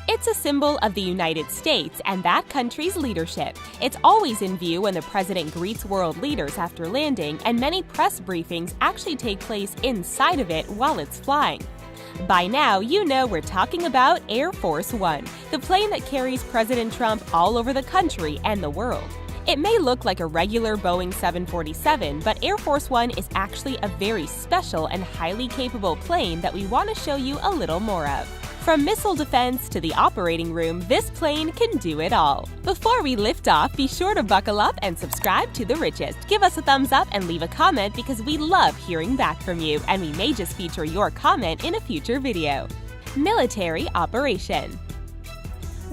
It's a symbol of the United States and that country's leadership. It's always in view when the president greets world leaders after landing, and many press briefings actually take place inside of it while it's flying. By now, you know we're talking about Air Force One, the plane that carries President Trump all over the country and the world. It may look like a regular Boeing 747, but Air Force One is actually a very special and highly capable plane that we want to show you a little more of. From missile defense to the operating room, this plane can do it all. Before we lift off, be sure to buckle up and subscribe to The Richest. Give us a thumbs up and leave a comment because we love hearing back from you, and we may just feature your comment in a future video. Military operation.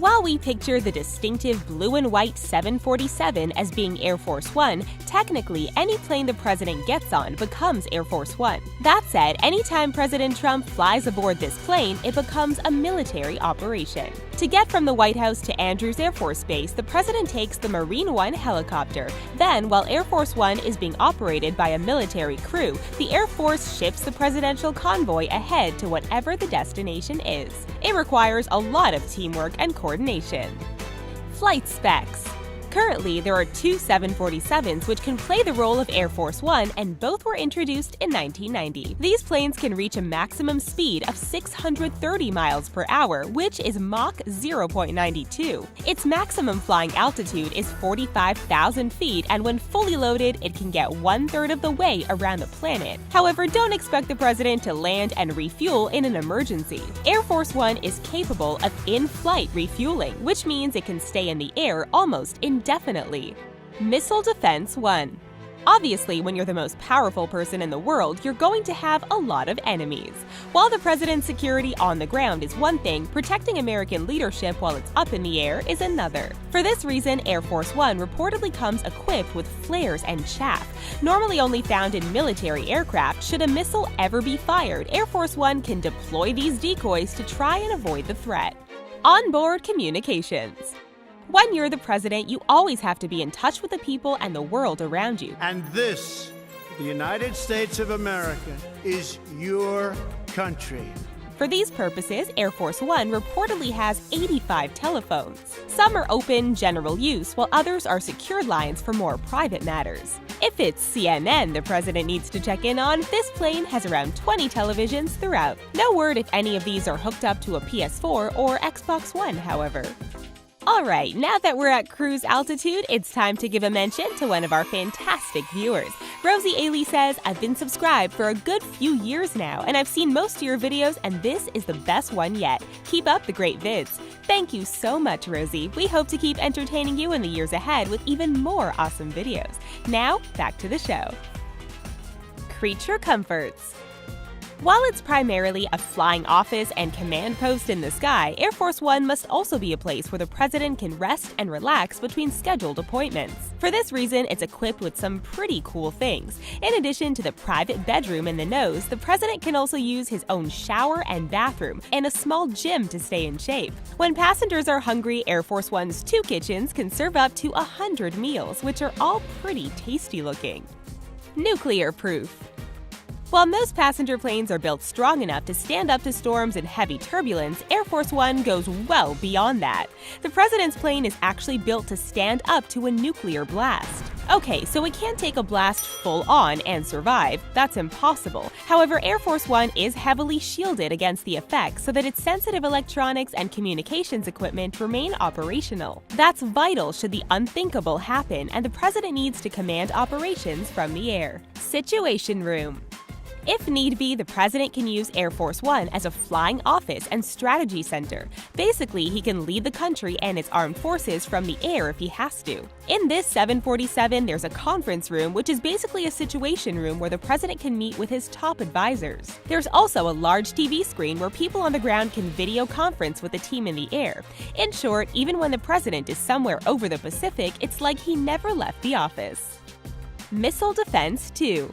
While we picture the distinctive blue and white 747 as being Air Force One, technically any plane the president gets on becomes Air Force One. That said, anytime President Trump flies aboard this plane, it becomes a military operation. To get from the White House to Andrews Air Force Base, the president takes the Marine One helicopter. Then, while Air Force One is being operated by a military crew, the Air Force ships the presidential convoy ahead to whatever the destination is. It requires a lot of teamwork and coordination. Flight specs. Currently, there are two 747s which can play the role of Air Force One, and both were introduced in 1990. These planes can reach a maximum speed of 630 miles per hour, which is Mach 0.92. Its maximum flying altitude is 45,000 feet, and when fully loaded, it can get one-third of the way around the planet. However, don't expect the president to land and refuel in an emergency. Air Force One is capable of in-flight refueling, which means it can stay in the air almost indefinitely. Missile Defense One. Obviously, when you're the most powerful person in the world, you're going to have a lot of enemies. While the president's security on the ground is one thing, protecting American leadership while it's up in the air is another. For this reason, Air Force One reportedly comes equipped with flares and chaff. Normally only found in military aircraft, should a missile ever be fired, Air Force One can deploy these decoys to try and avoid the threat. Onboard communications. When you're the president, you always have to be in touch with the people and the world around you. And this, the United States of America, is your country. For these purposes, Air Force One reportedly has 85 telephones. Some are open, general use, while others are secured lines for more private matters. If it's CNN the president needs to check in on, this plane has around 20 televisions throughout. No word if any of these are hooked up to a PS4 or Xbox One, however. Alright, now that we're at cruise altitude, it's time to give a mention to one of our fantastic viewers. Rosie Ailey says, I've been subscribed for a good few years now, and I've seen most of your videos, and this is the best one yet. Keep up the great vids. Thank you so much, Rosie. We hope to keep entertaining you in the years ahead with even more awesome videos. Now, back to the show. Creature comforts. While it's primarily a flying office and command post in the sky, Air Force One must also be a place where the president can rest and relax between scheduled appointments. For this reason, it's equipped with some pretty cool things. In addition to the private bedroom in the nose, the president can also use his own shower and bathroom, and a small gym to stay in shape. When passengers are hungry, Air Force One's two kitchens can serve up to 100 meals, which are all pretty tasty looking. Nuclear proof. While most passenger planes are built strong enough to stand up to storms and heavy turbulence, Air Force One goes well beyond that. The president's plane is actually built to stand up to a nuclear blast. Okay, so it can't take a blast full on and survive. That's impossible. However, Air Force One is heavily shielded against the effects so that its sensitive electronics and communications equipment remain operational. That's vital should the unthinkable happen and the president needs to command operations from the air. Situation room. If need be, the president can use Air Force One as a flying office and strategy center. Basically, he can lead the country and its armed forces from the air if he has to. In this 747, there's a conference room, which is basically a situation room where the president can meet with his top advisors. There's also a large TV screen where people on the ground can video conference with the team in the air. In short, even when the president is somewhere over the Pacific, it's like he never left the office. Missile Defense 2.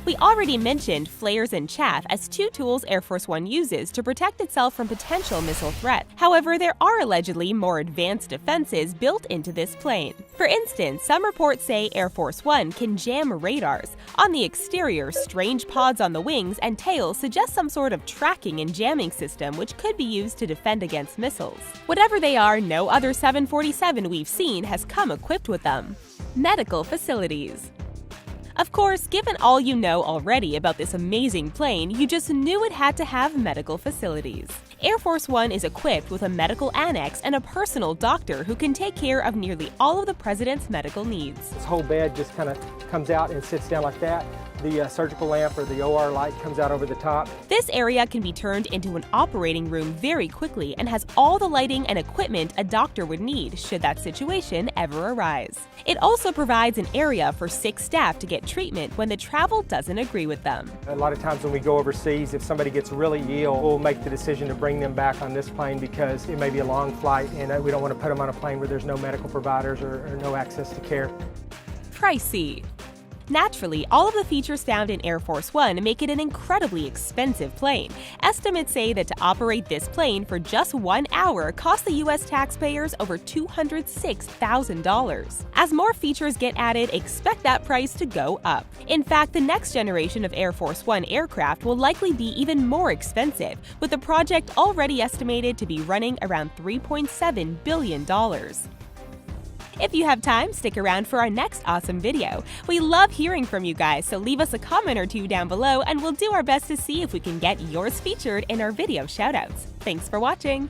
We already mentioned flares and chaff as two tools Air Force One uses to protect itself from potential missile threat. However, there are allegedly more advanced defenses built into this plane. For instance, some reports say Air Force One can jam radars. On the exterior, strange pods on the wings and tail suggest some sort of tracking and jamming system which could be used to defend against missiles. Whatever they are, no other 747 we've seen has come equipped with them. Medical facilities. Of course, given all you know already about this amazing plane, you just knew it had to have medical facilities. Air Force One is equipped with a medical annex and a personal doctor who can take care of nearly all of the president's medical needs. This whole bed just kind of comes out and sits down like that. The surgical lamp or the OR light comes out over the top. This area can be turned into an operating room very quickly and has all the lighting and equipment a doctor would need should that situation ever arise. It also provides an area for sick staff to get treatment when the travel doesn't agree with them. A lot of times when we go overseas, if somebody gets really ill, we'll make the decision to bring them back on this plane because it may be a long flight and we don't want to put them on a plane where there's no medical providers or no access to care. Pricey. Naturally, all of the features found in Air Force One make it an incredibly expensive plane. Estimates say that to operate this plane for just 1 hour cost the U.S. taxpayers over $206,000. As more features get added, expect that price to go up. In fact, the next generation of Air Force One aircraft will likely be even more expensive, with the project already estimated to be running around $3.7 billion. If you have time, stick around for our next awesome video. We love hearing from you guys, so leave us a comment or two down below and we'll do our best to see if we can get yours featured in our video shoutouts. Thanks for watching!